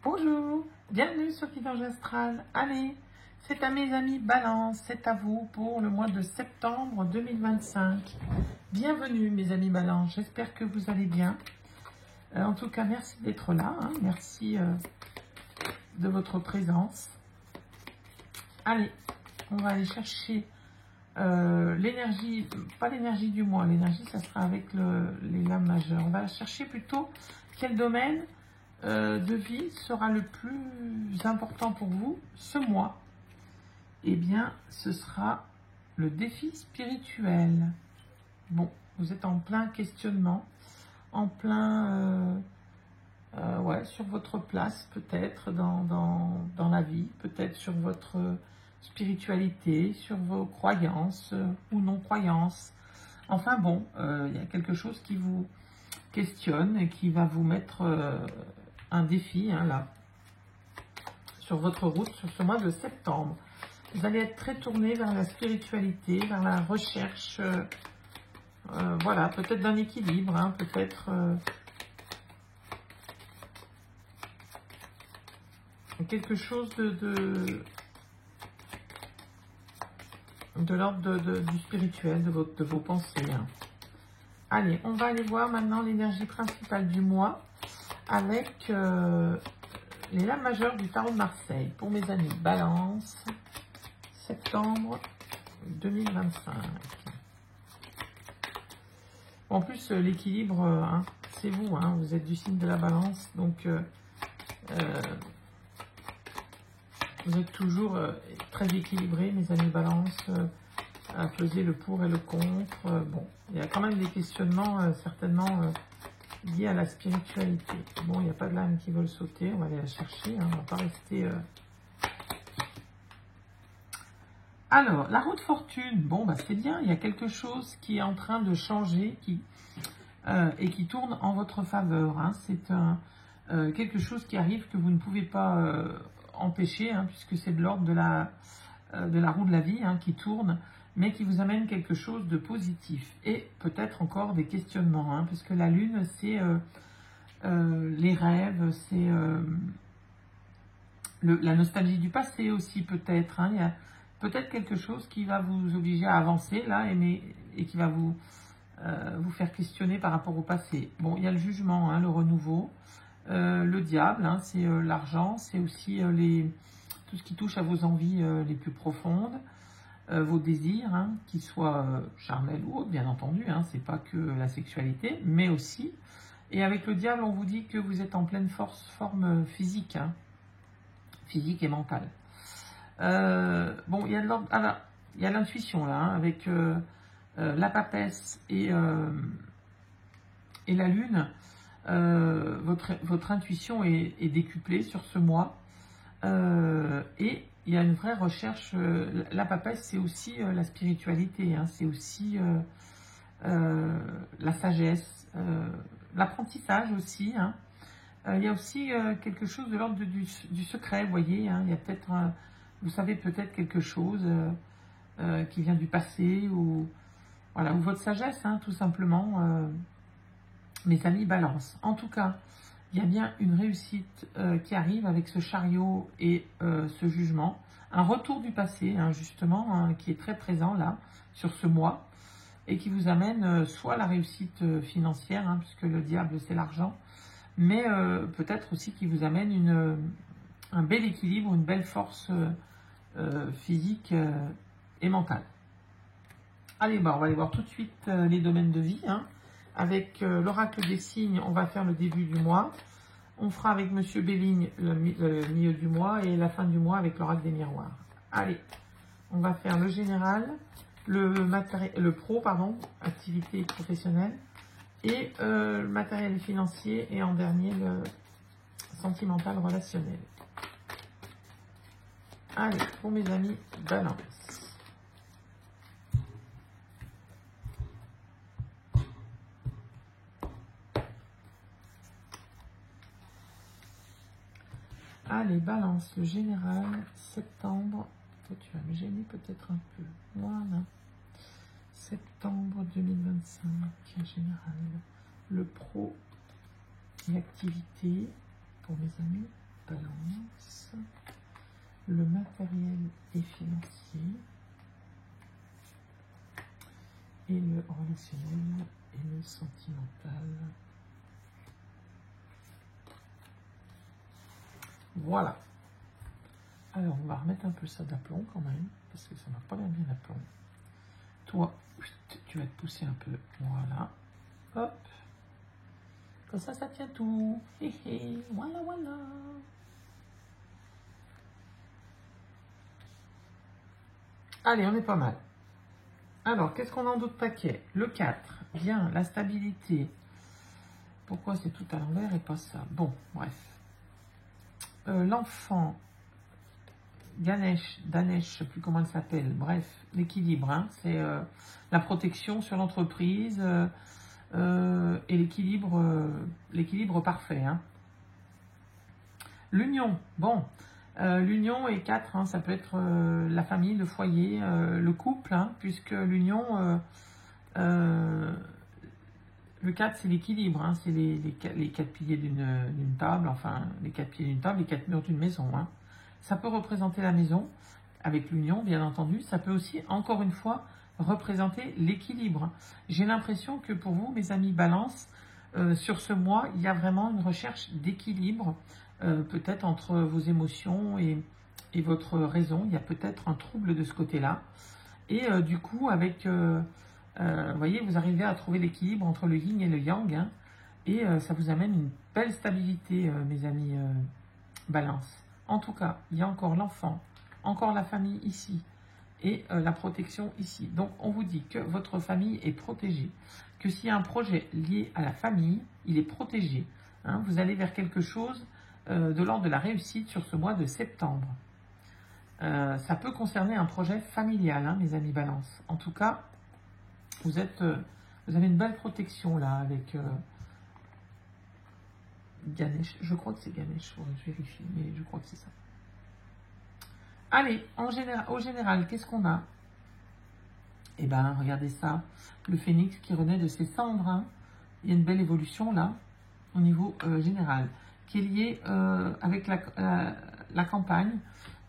Bonjour, bienvenue sur Guidage Astral. Allez, c'est à mes amis Balance, c'est à vous pour le mois de septembre 2025. Bienvenue mes amis Balance, j'espère que vous allez bien. En tout cas, merci d'être là, hein. Merci de votre présence. Allez, on va aller chercher l'énergie, pas l'énergie du mois, l'énergie ça sera avec les lames majeures. On va chercher plutôt quel domaine de vie sera le plus important pour vous ce mois. Eh bien, ce sera le défi spirituel. Bon, vous êtes en plein questionnement, en plein, ouais, sur votre place peut-être dans la vie, peut-être sur votre spiritualité, sur vos croyances ou non-croyances. Enfin bon, il y a quelque chose qui vous questionne et qui va vous mettre un défi, hein, là, sur votre route, sur ce mois de septembre. Vous allez être très tourné vers la spiritualité, vers la recherche, voilà, peut-être d'un équilibre, hein, peut-être quelque chose de l'ordre du spirituel, de vos pensées. Hein. Allez, on va aller voir maintenant l'énergie principale du mois avec les lames majeures du tarot de Marseille pour mes amis Balance, septembre 2025. En plus, l'équilibre, hein, c'est vous, hein, vous êtes du signe de la Balance, donc vous êtes toujours très équilibré, mes amis Balance, à peser le pour et le contre. Bon, il y a quand même des questionnements certainement liés à la spiritualité. Bon, il n'y a pas de lame qui veulent sauter, on va aller la chercher, hein, on ne va pas rester... Alors, la roue de fortune, bon, bah, c'est bien, il y a quelque chose qui est en train de changer et qui tourne en votre faveur. Hein. C'est quelque chose qui arrive que vous ne pouvez pas empêcher, hein, puisque c'est de l'ordre de la roue de la vie, hein, qui tourne, mais qui vous amène quelque chose de positif. Et peut-être encore des questionnements, hein, puisque la lune, c'est les rêves, c'est la nostalgie du passé aussi, peut-être. Hein. Il y a peut-être quelque chose qui va vous obliger à avancer, là, et qui va vous faire questionner par rapport au passé. Bon, il y a le jugement, hein, le renouveau, le diable, hein, c'est l'argent, c'est aussi tout ce qui touche à vos envies les plus profondes, vos désirs, hein, qu'ils soient charnels ou autres, bien entendu, hein, c'est pas que la sexualité, mais aussi. Et avec le diable, on vous dit que vous êtes en pleine forme physique, hein, physique et mentale. Bon, il y a de l'ordre, il y a l'intuition là, hein, avec la papesse et la lune. Votre intuition est décuplée sur ce mois, et il y a une vraie recherche. La papesse, c'est aussi la spiritualité, hein, c'est aussi la sagesse, l'apprentissage aussi. Hein. Il y a aussi quelque chose de l'ordre du secret, vous voyez. Hein, il y a peut-être, vous savez peut-être quelque chose qui vient du passé, ou voilà, ou votre sagesse, hein, tout simplement. Mes amis Balance. En tout cas, il y a bien une réussite qui arrive avec ce chariot et ce jugement. Un retour du passé, hein, justement, hein, qui est très présent là, sur ce mois, et qui vous amène soit la réussite financière, hein, puisque le diable, c'est l'argent, mais peut-être aussi qui vous amène un bel équilibre, une belle force physique et mentale. Allez, bah, on va aller voir tout de suite les domaines de vie, hein. Avec l'oracle des signes, on va faire le début du mois. On fera avec Monsieur Belligne le milieu du mois et la fin du mois avec l'oracle des miroirs. Allez, on va faire le général, le pro, pardon, activité professionnelle, et le matériel financier, et en dernier le sentimental relationnel. Allez, pour mes amis Balance. Allez, Balance, le général, septembre. Toi, tu vas me gêner peut-être un peu. Voilà. Septembre 2025, général. Le pro, l'activité pour mes amis. Balance, le matériel et financier, et le relationnel et le sentimental. Voilà. Alors, on va remettre un peu ça d'aplomb quand même, parce que ça n'a pas l'air bien d'aplomb. Toi, tu vas te pousser un peu. Voilà. Hop. Comme ça tient tout. Hé hé. Voilà, voilà. Allez, on est pas mal. Alors, qu'est-ce qu'on a en d'autres paquets? Le 4. Bien, la stabilité. Pourquoi c'est tout à l'envers et pas ça? Bon, bref. L'enfant, Ganesh, Danesh, je ne sais plus comment elle s'appelle. Bref, l'équilibre, hein, c'est la protection sur l'entreprise et l'équilibre parfait. Hein. L'union, bon, l'union est 4, hein, ça peut être la famille, le foyer, le couple, hein, puisque l'union, le 4 c'est l'équilibre, hein, c'est les 4 piliers d'une table, enfin les 4 piliers d'une table, les 4 murs d'une maison. Hein. Ça peut représenter la maison, avec l'union bien entendu, ça peut aussi, encore une fois, représenter l'équilibre. J'ai l'impression que pour vous, mes amis Balance, sur ce mois, il y a vraiment une recherche d'équilibre, peut-être entre vos émotions et votre raison. Il y a peut-être un trouble de ce côté-là. Et du coup, avec, vous voyez, vous arrivez à trouver l'équilibre entre le yin et le yang. Hein, et ça vous amène une belle stabilité, mes amis Balance. En tout cas, il y a encore l'enfant, encore la famille ici et la protection ici. Donc, on vous dit que votre famille est protégée, que s'il y a un projet lié à la famille, il est protégé. Hein, vous allez vers quelque chose de l'ordre de la réussite sur ce mois de septembre. Ça peut concerner un projet familial, hein, mes amis Balance. En tout cas, vous avez une belle protection là avec Ganesh. Je crois que c'est Ganesh, je vérifie, mais je crois que c'est ça. Allez, au général, qu'est-ce qu'on a? Eh bien, regardez ça, le phénix qui renaît de ses cendres. Hein. Il y a une belle évolution là, au niveau général, qui est liée avec la campagne.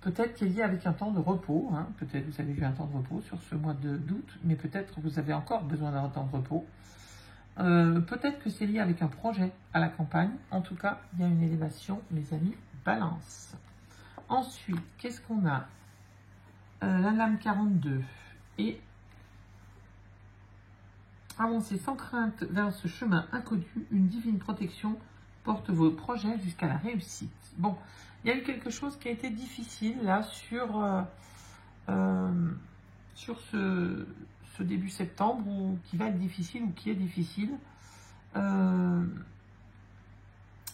Peut-être qu'il est lié avec un temps de repos. Hein. Peut-être vous avez eu un temps de repos sur ce mois d'août, mais peut-être vous avez encore besoin d'un temps de repos. Peut-être que c'est lié avec un projet à la campagne. En tout cas, il y a une élévation, mes amis, Balance. Ensuite, qu'est-ce qu'on a? La lame 42. Et avancez sans crainte vers ce chemin inconnu. Une divine protection porte vos projets jusqu'à la réussite. Bon, il y a eu quelque chose qui a été difficile là sur ce début septembre, ou qui va être difficile, ou qui est difficile.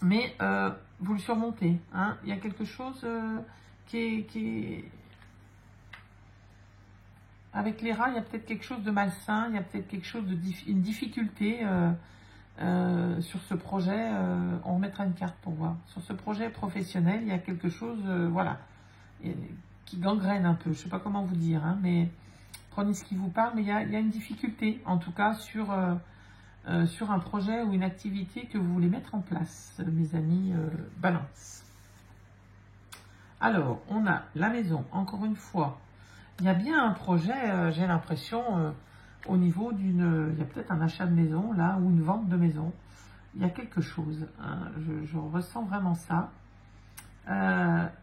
Mais vous le surmontez. Hein. Il y a quelque chose qui est... Avec les rats, il y a peut-être quelque chose de malsain, il y a peut-être quelque chose une difficulté sur ce projet. On remettra une carte pour voir. Sur ce projet professionnel, il y a quelque chose, voilà, qui gangrène un peu. Je ne sais pas comment vous dire, hein, mais prenez ce qui vous parle. Mais il y a une difficulté, en tout cas, sur un projet ou une activité que vous voulez mettre en place, mes amis Balance. Alors, on a la maison, encore une fois. Il y a bien un projet, j'ai l'impression, au niveau d'une... Il y a peut-être un achat de maison, là, ou une vente de maison. Il y a quelque chose. Hein, je ressens vraiment ça.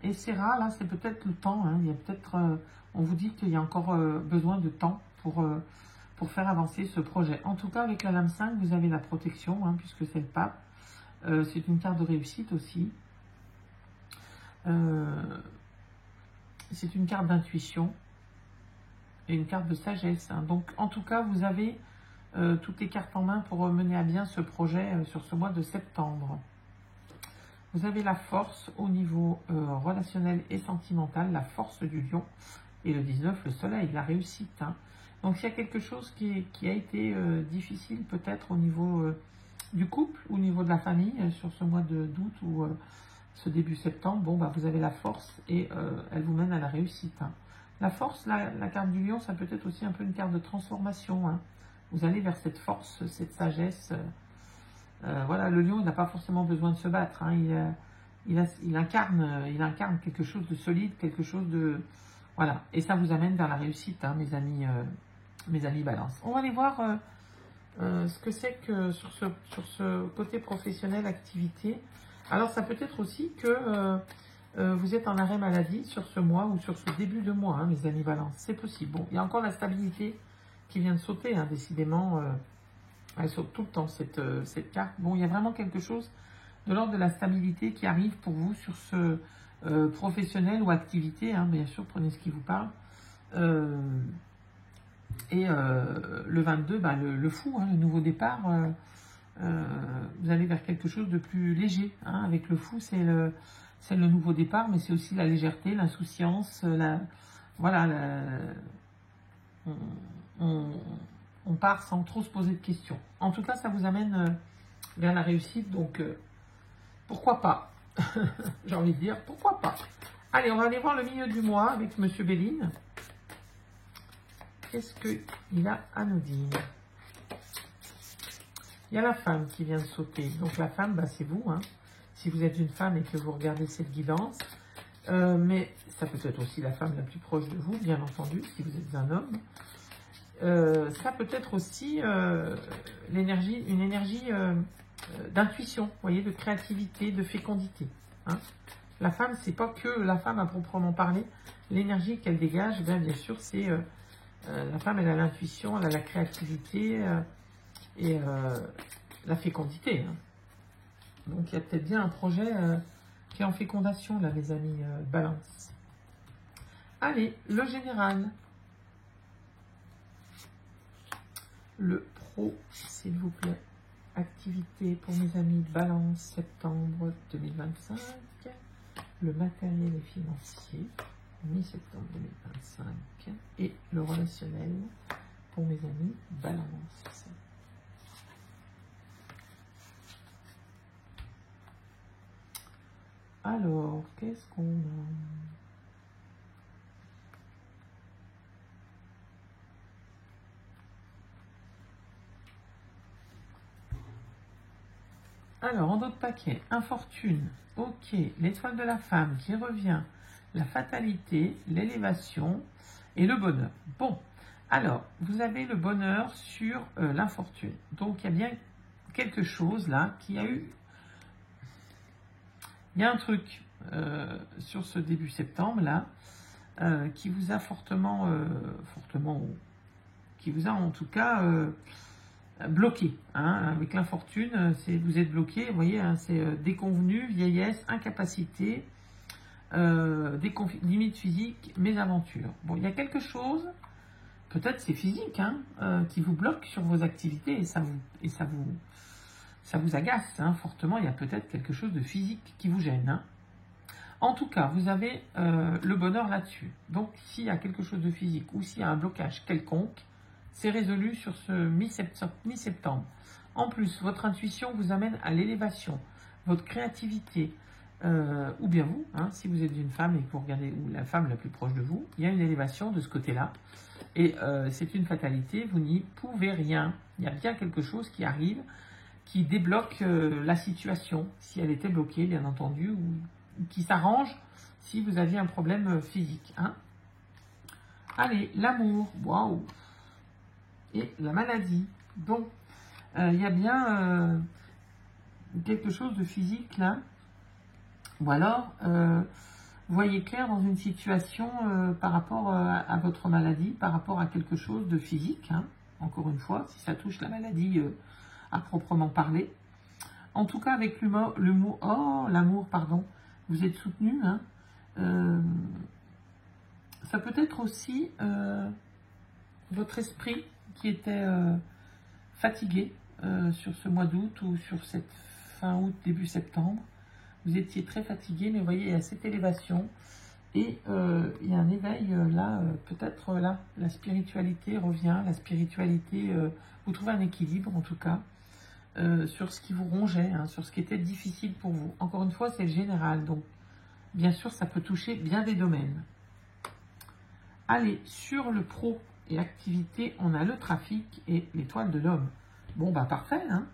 Et ces rats, là, c'est peut-être le temps. Hein, il y a peut-être... on vous dit qu'il y a encore besoin de temps pour faire avancer ce projet. En tout cas, avec la lame 5, vous avez la protection, hein, puisque c'est le pape. C'est une carte de réussite aussi. C'est une carte d'intuition. Et une carte de sagesse. Hein. Donc, en tout cas, vous avez toutes les cartes en main pour mener à bien ce projet sur ce mois de septembre. Vous avez la force au niveau relationnel et sentimental, la force du lion. Et le 19, le soleil, la réussite. Hein. Donc, il y a quelque chose qui a été difficile peut-être au niveau du couple, au niveau de la famille, sur ce mois d'août ou ce début septembre. Bon, bah, vous avez la force et elle vous mène à la réussite. Hein. La force, la carte du lion, ça peut être aussi un peu une carte de transformation. Hein. Vous allez vers cette force, cette sagesse. Voilà, le lion, il n'a pas forcément besoin de se battre. Hein. il incarne quelque chose de solide, quelque chose de... Voilà, et ça vous amène vers la réussite, hein, mes amis Balance. On va aller voir ce que c'est que sur ce côté professionnel, activité. Alors, ça peut être aussi que vous êtes en arrêt maladie sur ce mois ou sur ce début de mois, hein, mes amis Balance. C'est possible. Bon, il y a encore la stabilité qui vient de sauter, hein, décidément. Elle saute tout le temps, cette carte. Bon, il y a vraiment quelque chose de l'ordre de la stabilité qui arrive pour vous sur ce professionnel ou activité, hein, bien sûr, prenez ce qui vous parle. Le 22, bah, le fou, hein, le nouveau départ, vous allez vers quelque chose de plus léger. Hein, avec le fou, c'est le nouveau départ, mais c'est aussi la légèreté, l'insouciance, voilà, on part sans trop se poser de questions. En tout cas, ça vous amène vers la réussite, donc pourquoi pas. J'ai envie de dire, pourquoi pas. Allez, on va aller voir le milieu du mois avec Monsieur Béline. Qu'est-ce qu'il a à nous dire? Il y a la femme qui vient de sauter. Donc la femme, bah, c'est vous. Hein. Si vous êtes une femme et que vous regardez cette guidance. Mais ça peut être aussi la femme la plus proche de vous, bien entendu, si vous êtes un homme. Ça peut être aussi une énergie d'intuition, vous voyez, de créativité, de fécondité. Hein. La femme, c'est pas que la femme à proprement parler. L'énergie qu'elle dégage, bien sûr, c'est... la femme, elle a l'intuition, elle a la créativité et la fécondité. Hein. Donc, il y a peut-être bien un projet qui est en fécondation, là, mes amis Balance. Allez, le général. Le pro, s'il vous plaît. Activité pour mes amis Balance, septembre 2025. Le matériel et financier, mi-septembre 2025. Et le relationnel pour mes amis Balance. Alors, qu'est-ce qu'on a? Alors, en d'autres paquets, infortune, ok, l'étoile de la femme qui revient, la fatalité, l'élévation et le bonheur. Bon, alors, vous avez le bonheur sur l'infortune. Donc, il y a bien quelque chose là qui a eu... Il y a un truc sur ce début septembre là qui vous a fortement, qui vous a en tout cas bloqué. Hein, avec l'infortune, vous êtes bloqué, vous voyez, hein, c'est déconvenu, vieillesse, incapacité, limites physiques, mésaventures. Bon, il y a quelque chose, peut-être c'est physique, hein, qui vous bloque sur vos activités et ça vous agace hein, fortement. Il y a peut-être quelque chose de physique qui vous gêne. Hein. En tout cas, vous avez le bonheur là-dessus. Donc, s'il y a quelque chose de physique ou s'il y a un blocage quelconque, c'est résolu sur ce mi-septembre. En plus, votre intuition vous amène à l'élévation, votre créativité, ou bien vous, hein, si vous êtes une femme et que vous regardez, ou la femme la plus proche de vous, il y a une élévation de ce côté-là. Et c'est une fatalité, vous n'y pouvez rien. Il y a bien quelque chose qui arrive, qui débloque la situation, si elle était bloquée, bien entendu, ou qui s'arrange si vous aviez un problème physique. Hein. Allez, l'amour, waouh. Et la maladie. Donc, il y a bien quelque chose de physique là. Ou alors, vous voyez clair dans une situation par rapport à votre maladie, par rapport à quelque chose de physique. Hein. Encore une fois, si ça touche la maladie à proprement parler. En tout cas, avec l'amour, pardon, vous êtes soutenu. Hein. Ça peut être aussi votre esprit qui était fatigué sur ce mois d'août ou sur cette fin août, début septembre. Vous étiez très fatigué, mais vous voyez, il y a cette élévation et il y a un éveil là, peut-être là, la spiritualité revient, la spiritualité, vous trouvez un équilibre en tout cas sur ce qui vous rongeait, hein, sur ce qui était difficile pour vous. Encore une fois, c'est le général, donc bien sûr, ça peut toucher bien des domaines. Allez, sur le pro et activité, on a le trafic et l'étoile de l'homme. Bon, bah parfait, hein.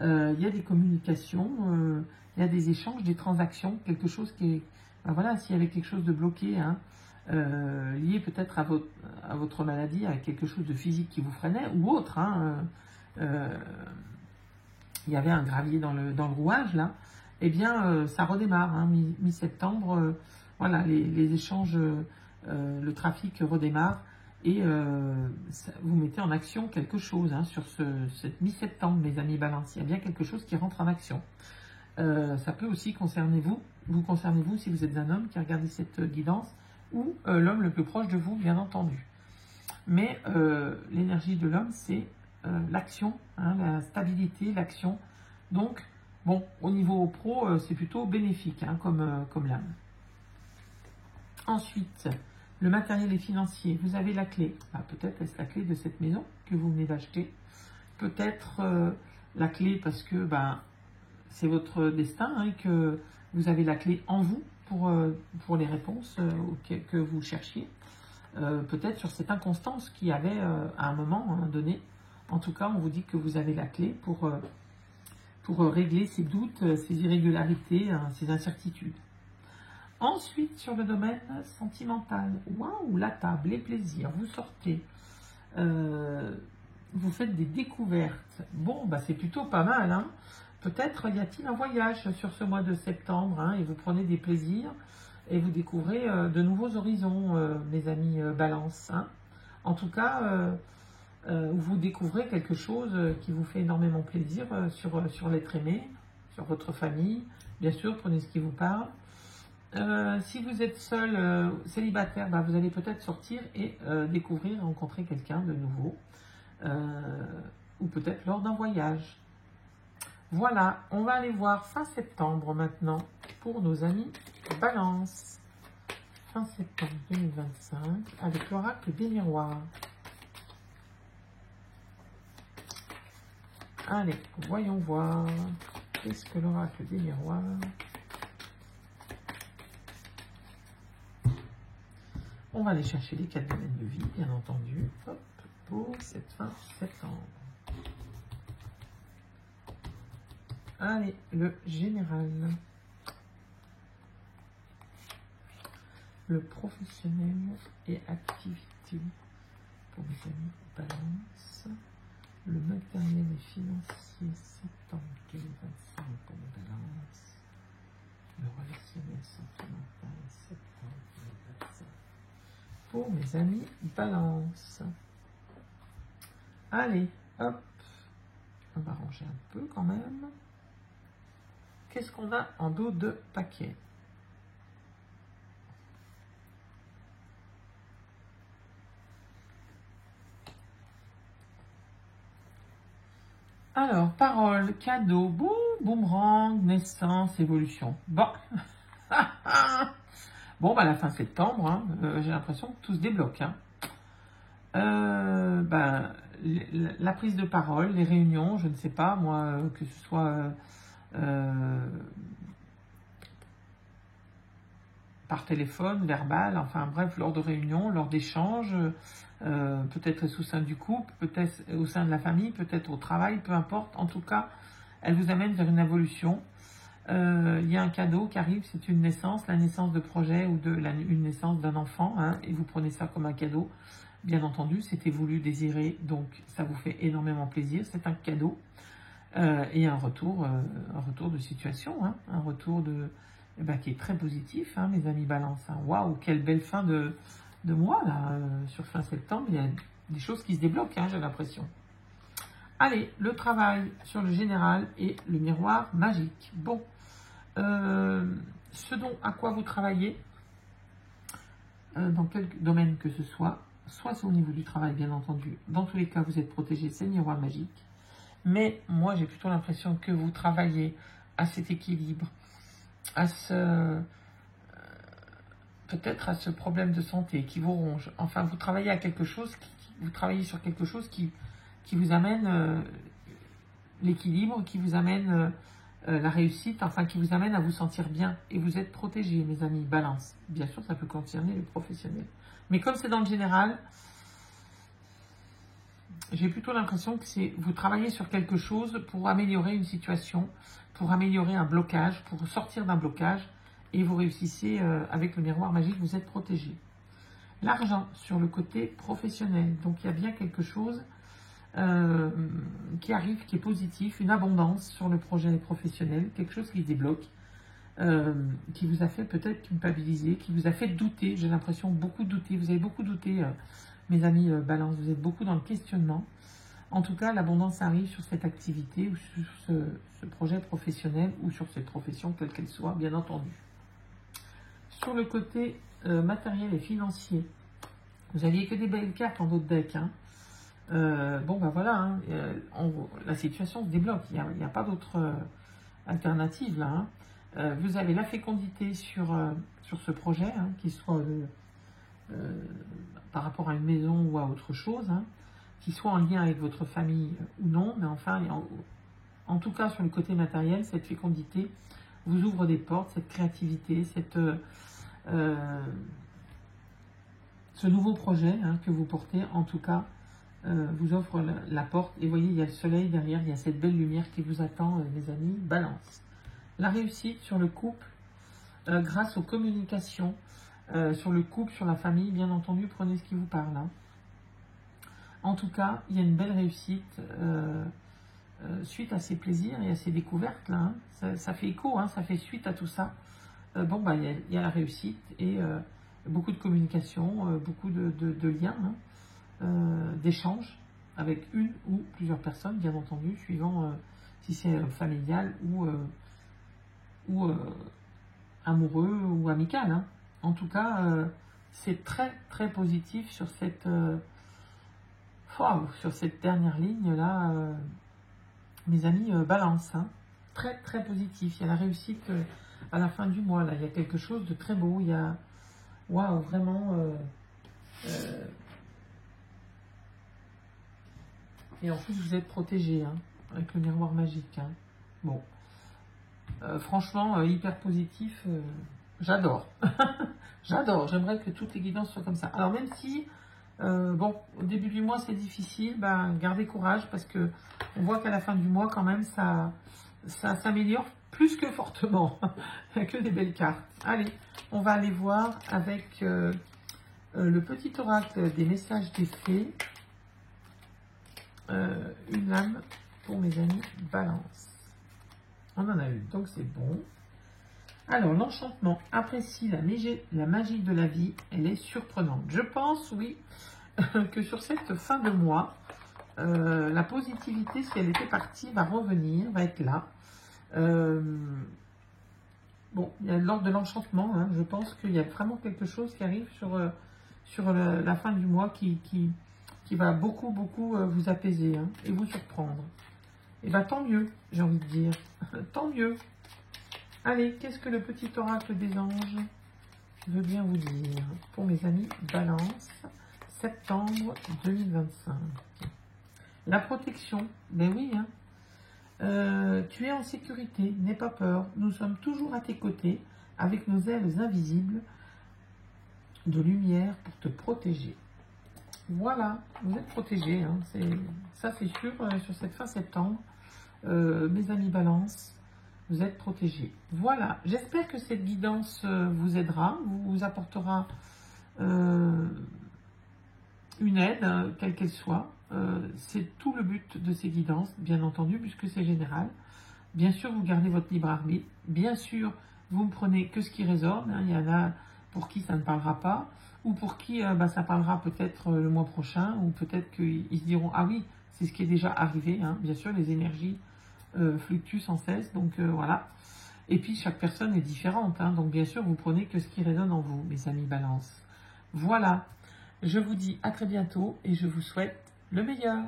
Il y a des communications, il y a des échanges, des transactions, quelque chose qui est... Ben voilà, s'il y avait quelque chose de bloqué, hein, lié peut-être à votre maladie, à quelque chose de physique qui vous freinait, ou autre, hein, il y avait un gravier dans le rouage, là, eh bien, ça redémarre, hein, mi-septembre, voilà, les échanges, le trafic redémarre, et vous mettez en action quelque chose, hein, sur cette mi-septembre, mes amis Balance, il y a bien quelque chose qui rentre en action. Ça peut aussi concerner vous concernez vous si vous êtes un homme qui a regardé cette guidance, ou l'homme le plus proche de vous, bien entendu. Mais l'énergie de l'homme, c'est l'action, hein, la stabilité, l'action. Donc, bon, au niveau pro, c'est plutôt bénéfique, hein, comme l'âme. Ensuite, le matériel et financier. Vous avez la clé. Ah, peut-être est-ce la clé de cette maison que vous venez d'acheter. Peut-être la clé parce que c'est votre destin, hein, et que vous avez la clé en vous pour les réponses que vous cherchiez. Peut-être sur cette inconstance qu'il y avait à un moment donné. En tout cas, on vous dit que vous avez la clé pour régler ces doutes, ces irrégularités, hein, ces incertitudes. Ensuite, sur le domaine sentimental, waouh, la table, les plaisirs, vous sortez, vous faites des découvertes. Bon, c'est plutôt pas mal, hein. Peut-être y a-t-il un voyage sur ce mois de septembre, hein, et vous prenez des plaisirs et vous découvrez de nouveaux horizons, mes amis Balance. Hein. En tout cas, vous découvrez quelque chose qui vous fait énormément plaisir sur l'être aimé, sur votre famille. Bien sûr, prenez ce qui vous parle. Si vous êtes seul, célibataire, vous allez peut-être sortir et découvrir, rencontrer quelqu'un de nouveau. Ou peut-être lors d'un voyage. Voilà, on va aller voir fin septembre maintenant pour nos amis Balance. Fin septembre 2025 avec l'oracle des miroirs. Allez, voyons voir. Qu'est-ce que l'oracle des miroirs? On va aller chercher les 4 domaines de vie, bien entendu, hop, pour cette fin septembre. Allez, le général. Le professionnel et activité pour les amis Balance. Le matériel et financier septembre 2025 pour les Balance. Le relationnel sentimental septembre 2025 pour mes amis Balance. Allez, hop, on va ranger un peu quand même. Qu'est-ce qu'on a en dos de paquet? Alors, parole, cadeau, boum, boomerang, naissance, évolution. Bon. Bon, la fin septembre, hein, j'ai l'impression que tout se débloque. Hein. La prise de parole, les réunions, je ne sais pas, moi, que ce soit par téléphone, verbal, enfin bref, lors de réunions, lors d'échanges, peut-être au sein du couple, peut-être au sein de la famille, peut-être au travail, peu importe. En tout cas, elle vous amène vers une évolution. Il y a un cadeau qui arrive, c'est une naissance, la naissance de projet ou une naissance d'un enfant, hein, et vous prenez ça comme un cadeau. Bien entendu, c'était voulu, désiré, donc ça vous fait énormément plaisir, c'est un cadeau. Et un retour de situation, hein, un retour qui est très positif, hein, mes amis Balance. Hein. Waouh, quelle belle fin de mois, là, sur fin septembre, il y a des choses qui se débloquent, hein, j'ai l'impression. Allez, le travail sur le général et le miroir magique. Bon, ce dont à quoi vous travaillez, dans quel domaine que ce soit au niveau du travail, bien entendu. Dans tous les cas, vous êtes protégé, c'est le miroir magique. Mais moi, j'ai plutôt l'impression que vous travaillez à cet équilibre, à peut-être à ce problème de santé qui vous ronge. Enfin, vous travaillez à quelque chose, vous travaillez sur quelque chose qui vous amène l'équilibre, qui vous amène la réussite, enfin qui vous amène à vous sentir bien. Et vous êtes protégé, mes amis Balance. Bien sûr, ça peut concerner les professionnels. Mais comme c'est dans le général, j'ai plutôt l'impression que c'est vous travaillez sur quelque chose pour améliorer une situation, pour améliorer un blocage, pour sortir d'un blocage, et vous réussissez avec le miroir magique, vous êtes protégé. L'argent sur le côté professionnel, donc il y a bien quelque chose qui arrive, qui est positif, une abondance sur le projet professionnel, quelque chose qui se débloque, qui vous a fait peut-être culpabiliser, qui vous a fait douter, j'ai l'impression beaucoup douter, vous avez beaucoup douté, mes amis Balance, vous êtes beaucoup dans le questionnement. En tout cas, l'abondance arrive sur cette activité ou sur ce projet professionnel ou sur cette profession, quelle qu'elle soit, bien entendu. Sur le côté matériel et financier, vous n'aviez que des belles cartes en votre deck. Hein. Bon, ben voilà, hein, la situation se débloque. Il n'y a pas d'autre alternative là. Hein. Vous avez la fécondité sur ce projet, hein, qu'il soit par rapport à une maison ou à autre chose, hein, qu'il soit en lien avec votre famille ou non, mais enfin, en tout cas sur le côté matériel, cette fécondité vous ouvre des portes, cette créativité, ce nouveau projet hein, que vous portez, en tout cas, vous offre la porte. Et vous voyez, il y a le soleil derrière, il y a cette belle lumière qui vous attend, mes amis. Balance. La réussite sur le couple, grâce aux communications, sur le couple, sur la famille, bien entendu, prenez ce qui vous parle. Hein. En tout cas, il y a une belle réussite suite à ces plaisirs et à ces découvertes. Là, hein. Ça fait écho, hein, ça fait suite à tout ça. Bon, bah, il y a la réussite et beaucoup de communication, beaucoup de liens, hein, d'échanges avec une ou plusieurs personnes, bien entendu, suivant si c'est familial ou amoureux ou amical. Hein. En tout cas, c'est très très positif sur cette dernière ligne là, mes amis Balance. Hein. Très très positif. Il y a la réussite à la fin du mois là. Il y a quelque chose de très beau. Il y a waouh, vraiment. Et en plus, vous êtes protégé hein, avec le miroir magique. Hein. Bon. Franchement, hyper positif. J'adore. J'adore. J'aimerais que toutes les guidances soient comme ça. Alors, même si, bon, au début du mois, c'est difficile, ben, gardez courage parce que on voit qu'à la fin du mois, quand même, ça s'améliore plus que fortement. Il n'y a que des belles cartes. Allez, on va aller voir avec le petit oracle des messages des fées. Une lame pour mes amis Balance. On en a une, donc c'est bon. Alors, l'enchantement apprécie la magie de la vie. Elle est surprenante. Je pense, oui, que sur cette fin de mois, la positivité, si elle était partie, va revenir, va être là. Bon, il y a l'ordre de l'enchantement. Hein, je pense qu'il y a vraiment quelque chose qui arrive sur la fin du mois qui va beaucoup vous apaiser hein, et vous surprendre. Et bien, tant mieux, j'ai envie de dire. Tant mieux. Allez, qu'est-ce que le petit oracle des anges veut bien vous dire pour mes amis Balance, septembre 2025. La protection, ben oui, hein. Tu es en sécurité, n'aie pas peur. Nous sommes toujours à tes côtés avec nos ailes invisibles de lumière pour te protéger. Voilà, vous êtes protégés, hein. Ça c'est sûr, sur cette fin septembre, mes amis Balance, vous êtes protégés. Voilà, j'espère que cette guidance vous aidera, vous apportera une aide, quelle qu'elle soit. C'est tout le but de ces guidances, bien entendu, puisque c'est général. Bien sûr, vous gardez votre libre arbitre. Bien sûr, vous ne prenez que ce qui résonne. Hein. Il y en a pour qui ça ne parlera pas, ou pour qui ça parlera peut-être le mois prochain, ou peut-être qu'ils se diront « Ah oui, c'est ce qui est déjà arrivé. Hein. » Bien sûr, les énergies fluctuent sans cesse, donc voilà. Et puis, chaque personne est différente. Hein. Donc, bien sûr, vous prenez que ce qui résonne en vous, mes amis Balance. Voilà, je vous dis à très bientôt et je vous souhaite le meilleur.